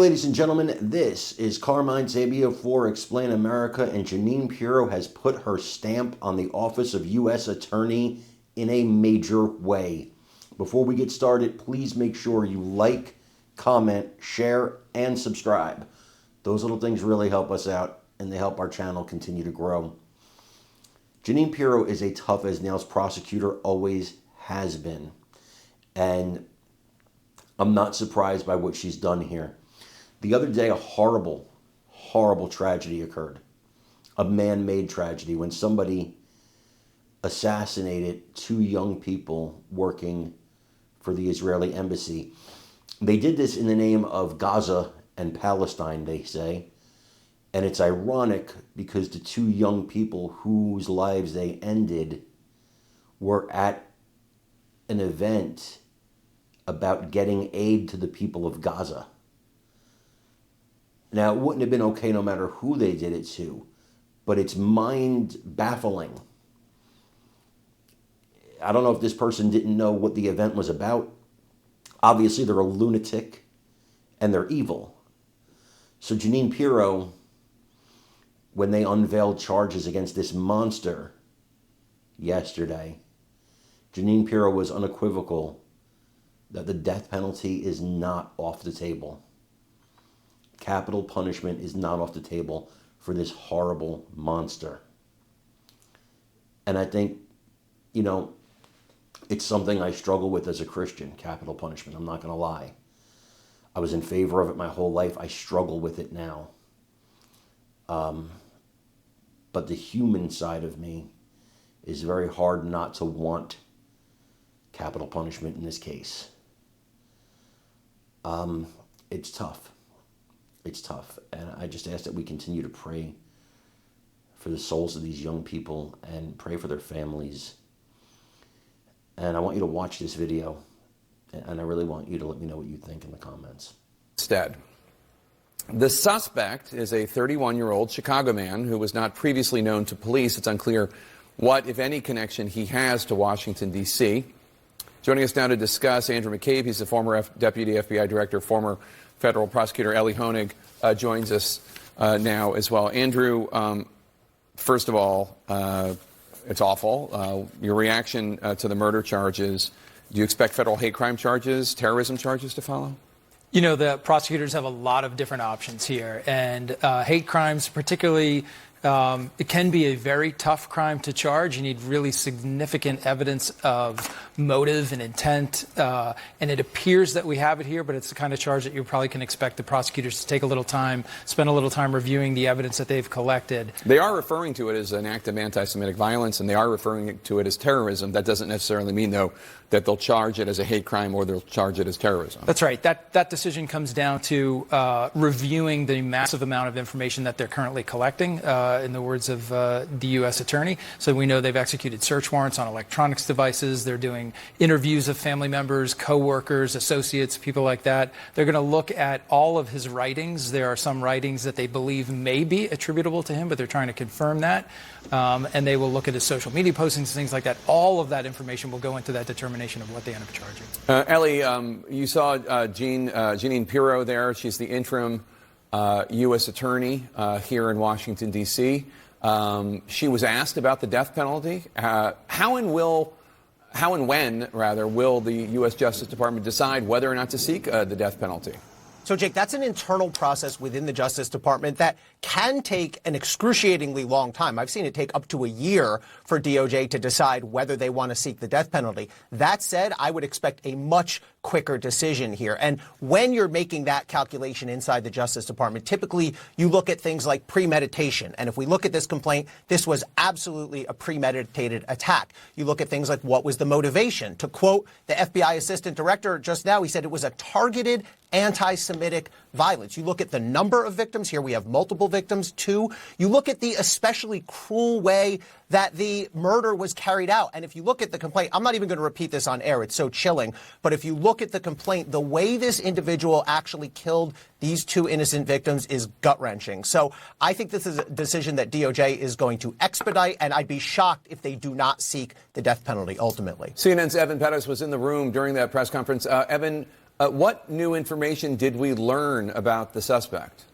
ladies and gentlemen, this is Carmine Sabio for Explain America, and Jeanine Pirro has put her stamp on the office of U.S. Attorney in a major way. Before we get started, please make sure you like, comment, share, and subscribe. Those little things really help us out, and they help our channel continue to grow. Jeanine Pirro is a tough-as-nails prosecutor, always has been. And I'm not surprised by what she's done here. The other day, a horrible, horrible tragedy occurred. A man-made tragedy when somebody assassinated two young people working for the Israeli embassy. They did this in the name of Gaza and Palestine, they say. And it's ironic because the two young people whose lives they ended were at an event about getting aid to the people of Gaza. Now, it wouldn't have been okay no matter who they did it to, but it's mind-baffling. I don't know if this person didn't know what the event was about. Obviously, they're a lunatic, and they're evil. So Jeanine Pirro, when they unveiled charges against this monster yesterday, Jeanine Pirro was unequivocal that the death penalty is not off the table. Capital punishment is not off the table for this horrible monster. And I think, it's something I struggle with as a Christian, capital punishment. I'm not going to lie. I was in favor of it my whole life. I struggle with it now. But the human side of me is very hard not to want capital punishment in this case. It's tough. It's tough. And I just ask that we continue to pray for the souls of these young people and pray for their families. And I want you to watch this video. And I really want you to let me know what you think in the comments. Instead, the suspect is a 31-year-old Chicago man who was not previously known to police. It's unclear what, if any, connection he has to Washington, D.C. Joining us now to discuss, Andrew McCabe. He's the former Deputy FBI Director, former federal prosecutor. Ellie Honig joins us now as well. Andrew, first of all, it's awful. Your reaction to the murder charges, do you expect federal hate crime charges, terrorism charges to follow? The prosecutors have a lot of different options here, and hate crimes particularly, it can be a very tough crime to charge. You need really significant evidence of motive and intent, and it appears that we have it here, but it's the kind of charge that you probably can expect the prosecutors to take a little time, spend a little time reviewing the evidence that they've collected. They are referring to it as an act of anti-Semitic violence, and they are referring to it as terrorism. That doesn't necessarily mean, though, that they'll charge it as a hate crime or they'll charge it as terrorism. That's right. That decision comes down to reviewing the massive amount of information that they're currently collecting, in the words of the U.S. Attorney. So we know they've executed search warrants on electronics devices. They're doing interviews of family members, co-workers, associates, people like that. They're going to look at all of his writings. There are some writings that they believe may be attributable to him, but they're trying to confirm that. And they will look at his social media postings, things like that. All of that information will go into that determination of what they end up charging. Ellie, you saw Jeanine Pirro there. She's the interim U.S. Attorney here in Washington, D.C. She was asked about the death penalty. How and when will the U.S. Justice Department decide whether or not to seek the death penalty? So, Jake, that's an internal process within the Justice Department that can take an excruciatingly long time. I've seen it take up to a year for DOJ to decide whether they want to seek the death penalty. That said, I would expect a much quicker decision here. And when you're making that calculation inside the Justice Department, typically you look at things like premeditation. And if we look at this complaint, this was absolutely a premeditated attack. You look at things like what was the motivation. To quote the FBI Assistant Director just now, he said it was a targeted anti-Semitic violence. You look at the number of victims. Here we have multiple victims, 2. You look at the especially cruel way that the murder was carried out. And if you look at the complaint, I'm not even going to repeat this on air. It's so chilling. But if you look at the complaint, the way this individual actually killed these 2 innocent victims is gut-wrenching. So I think this is a decision that DOJ is going to expedite, and I'd be shocked if they do not seek the death penalty ultimately. CNN's Evan Pettis was in the room during that press conference. Evan, What new information did we learn about the suspect?